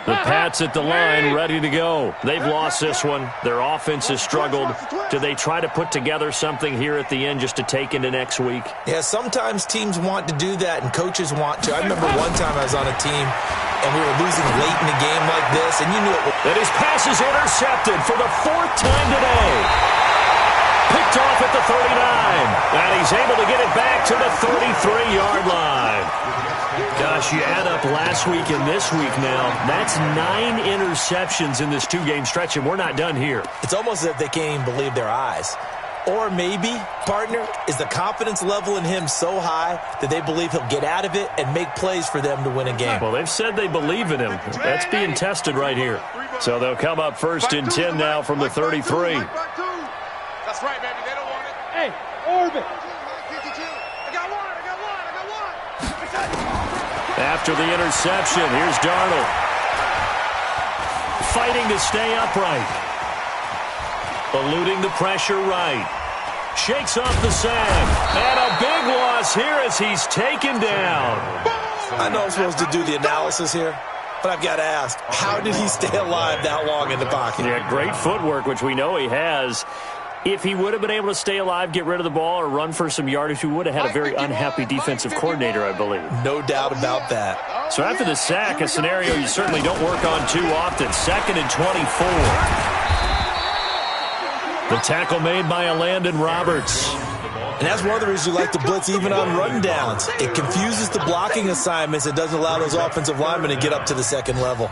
The Pats at the line, ready to go. They've lost this one. Their offense has struggled. Do they try to put together something here at the end just to take into next week? Yeah, sometimes teams want to do that and coaches want to. I remember one time I was on a team and we were losing late in a game like this, and you knew it. And his pass is intercepted for the 4th time today. Picked off at the 39. And he's able to get it back to the 33-yard line. Gosh, you add up last week and this week now. That's 9 interceptions in this 2-game stretch, and we're not done here. It's almost as if they can't even believe their eyes. Or maybe, partner, is the confidence level in him so high that they believe he'll get out of it and make plays for them to win a game. Well, they've said they believe in him. That's being tested right here. So they'll come up 1st and 10 now from the 33. That's right, baby. They don't want it. Hey, orbit. After the interception, here's Darnold. Fighting to stay upright. Eluding the pressure right. Shakes off the sack. And a big loss here as he's taken down. I know I'm supposed to do the analysis here, but I've got to ask, how did he stay alive that long in the pocket? Yeah, great footwork, which we know he has. If he would have been able to stay alive, get rid of the ball, or run for some yardage, he would have had a very unhappy defensive coordinator, I believe. No doubt about that. So after the sack, a scenario you certainly don't work on too often. 2nd and 24. The tackle made by Landon Roberts. And that's one of the reasons you like to blitz even on rundowns. It confuses the blocking assignments. It doesn't allow those offensive linemen to get up to the second level.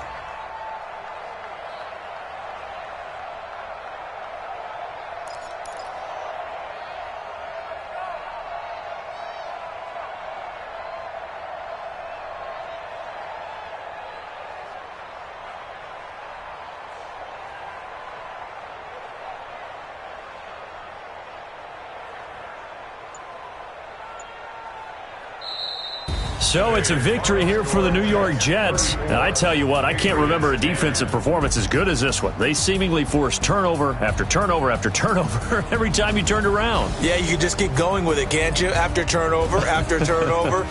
So it's a victory here for the New York Jets. And I tell you what, I can't remember a defensive performance as good as this one. They seemingly forced turnover after turnover after turnover every time you turned around. Yeah, you can just keep going with it, can't you? After turnover, after turnover.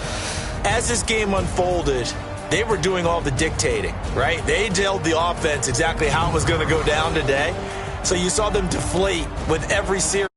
As this game unfolded, they were doing all the dictating, right? They told the offense exactly how it was going to go down today. So you saw them deflate with every series.